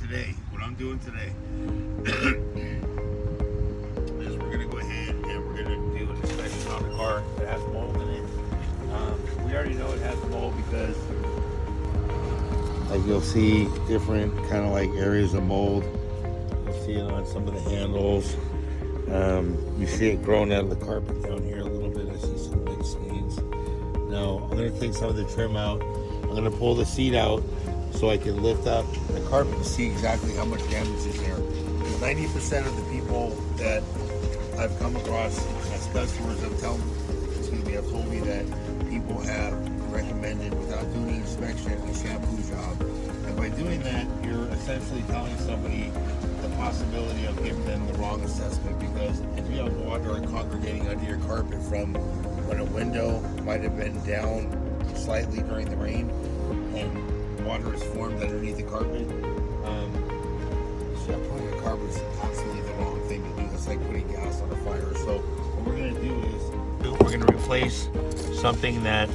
today, what I'm doing today, is we're gonna go ahead and we're gonna do an inspection on the car that has mold in it. We already know it has mold because, like, you'll see different kind of like areas of mold. You see it on some of the handles. You see it growing out of the carpet down here a little bit. I see some big stains. Now I'm gonna take some of the trim out. I'm gonna pull the seat out so I can lift up the carpet to see exactly how much damage is there. 90% of the people that I've come across as customers have told me that people have recommended, without doing the inspection, a shampoo job. And by doing that, you're essentially telling somebody the possibility of giving them the wrong assessment, because if you have water congregating under your carpet from when a window might have been down slightly during the rain and water is formed underneath the carpet, shampooing the carpet is absolutely the wrong thing to do. It's like putting gas on a fire. So what we're going to do is we're going to replace something that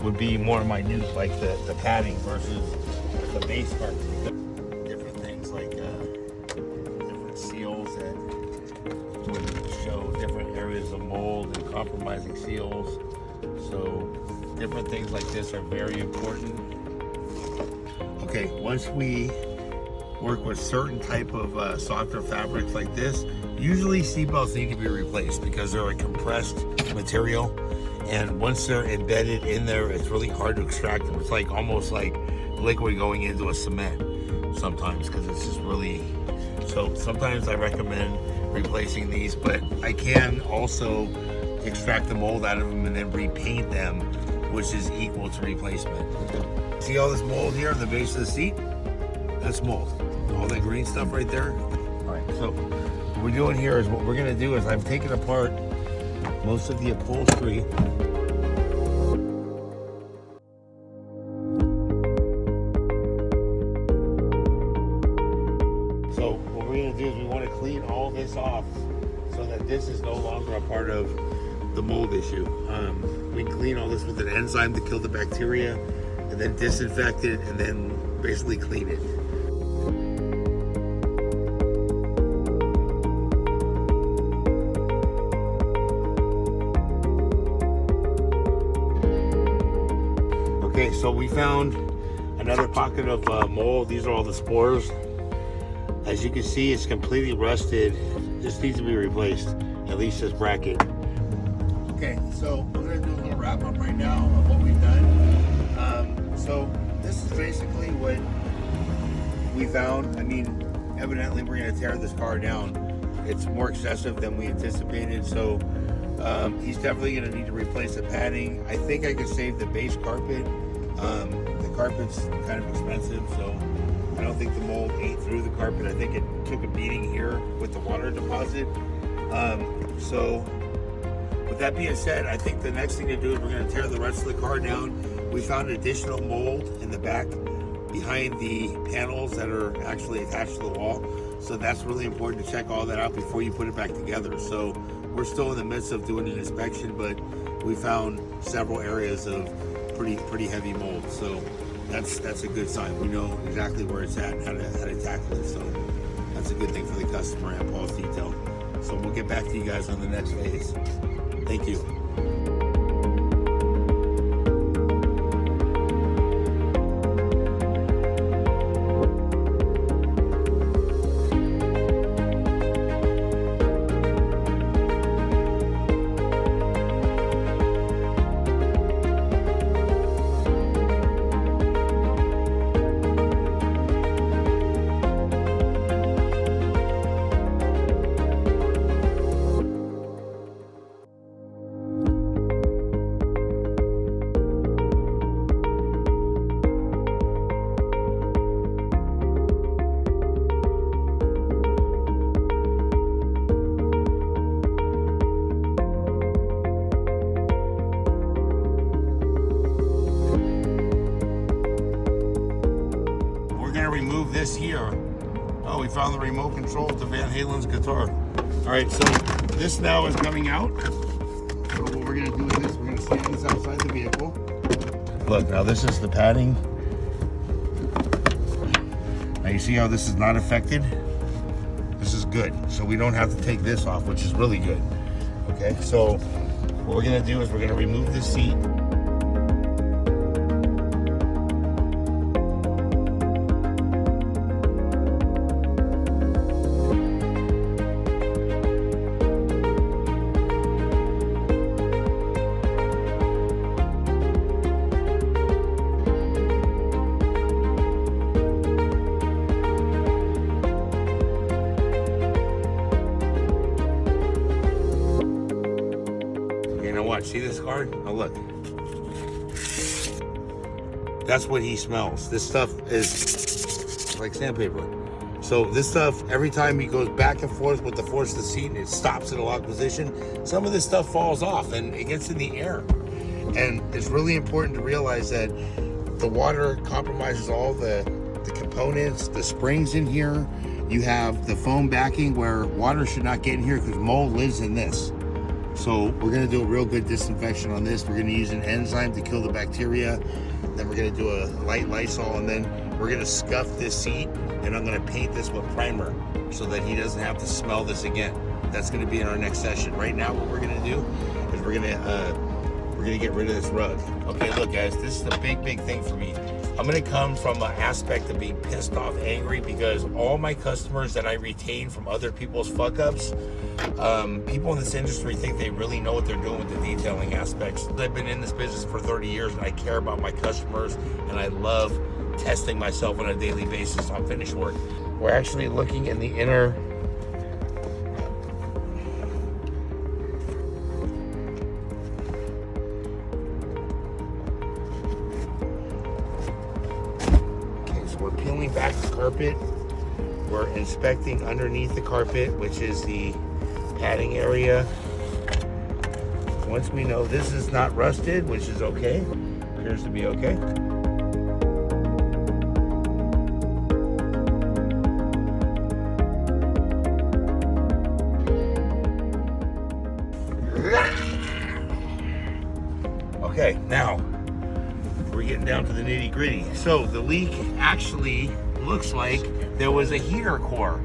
would be more minute, like the padding versus the base carpet. Different things like different seals that would show different areas of mold and compromising seals. So different things like this are very important. Okay, once we work with certain type of softer fabrics like this, usually seatbelts need to be replaced because they're a compressed material, and once they're embedded in there, it's really hard to extract them. It's like almost like liquid going into a cement sometimes, because it's just really, so sometimes I recommend replacing these, but I can also extract the mold out of them and then repaint them, which is equal to replacement. See all this mold here on the base of the seat? That's mold. All that green stuff right there. All right, so what we're doing here is, what we're gonna do is I've taken apart most of the upholstery. So what we're gonna do is we wanna clean all this off so that this is no longer a part of the mold issue. We can clean all this with an enzyme to kill the bacteria, and then disinfect it, and then basically clean it. Okay, so we found another pocket of mold. These are all the spores. As you can see, it's completely rusted. This needs to be replaced, at least this bracket. Okay, so I'm gonna do a little wrap up right now of what we've done. So this is basically what we found. I mean, evidently we're gonna tear this car down. It's more excessive than we anticipated, so he's definitely gonna need to replace the padding. I think I could save the base carpet. The carpet's kind of expensive, so I don't think the mold ate through the carpet. I think it took a beating here with the water deposit. So with that being said, I think the next thing to do is we're gonna tear the rest of the car down. We found additional mold in the back behind the panels that are actually attached to the wall. So that's really important to check all that out before you put it back together. So we're still in the midst of doing an inspection, but we found several areas of pretty heavy mold. So that's a good sign. We know exactly where it's at and how to tackle it. So that's a good thing for the customer and Paul's detail. So we'll get back to you guys on the next phase. Thank you. Remove this here. Oh, we found the remote control to Van Halen's guitar. All right, so this now is coming out. So what we're gonna do is this, we're gonna stand this outside the vehicle. Look, now this is the padding. Now you see how this is not affected? This is good. So we don't have to take this off, which is really good. Okay, so what we're gonna do is we're gonna remove this seat. Watch, see this car? Oh, look. That's what he smells. This stuff is like sandpaper. So this stuff, every time he goes back and forth with the force of the seat and it stops in a locked position, some of this stuff falls off and it gets in the air. And it's really important to realize that the water compromises all the components, the springs in here. You have the foam backing where water should not get in here because mold lives in this. So we're gonna do a real good disinfection on this. We're gonna use an enzyme to kill the bacteria. Then we're gonna do a light Lysol, and then we're gonna scuff this seat, and I'm gonna paint this with primer so that he doesn't have to smell this again. That's gonna be in our next session. Right now, what we're gonna do is we're gonna get rid of this rug. Okay, look guys, this is the big thing for me. I'm gonna come from an aspect of being pissed off, angry, because all my customers that I retain from other people's fuck ups, people in this industry think they really know what they're doing with the detailing aspects. I've been in this business for 30 years and I care about my customers and I love testing myself on a daily basis on finished work. We're actually looking in the inner we're peeling back the carpet. We're inspecting underneath the carpet, which is the padding area. Once we know this is not rusted, which is okay, appears to be okay. Okay, now we're getting down to the nitty gritty. So the leak actually looks like there was a heater core.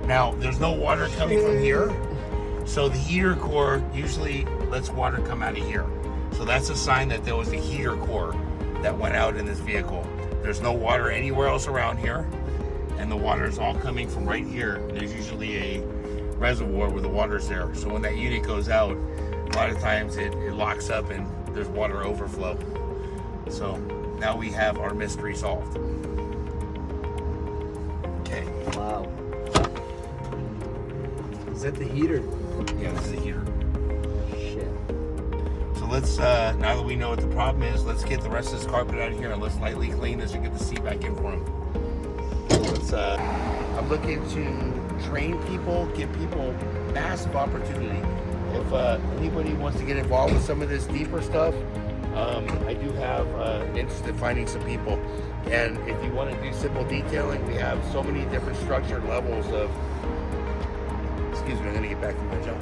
Now there's no water coming from here, so the heater core usually lets water come out of here. So that's a sign that there was a heater core that went out in this vehicle. There's no water anywhere else around here, and the water is all coming from right here. There's usually a reservoir where the water's there. So when that unit goes out, a lot of times it locks up and there's water overflow. So now we have our mystery solved. Okay. Wow. Is that the heater? Yeah, this is a heater. Shit. So let's, now that we know what the problem is, let's get the rest of this carpet out of here and let's lightly clean this and get the seat back in for him. So let's, I'm looking to train people, give people massive opportunity. If anybody wants to get involved with some of this deeper stuff, I do have an interest in finding some people. And if you want to do simple detailing, we have so many different structured levels of, excuse me, I'm going to get back to my job.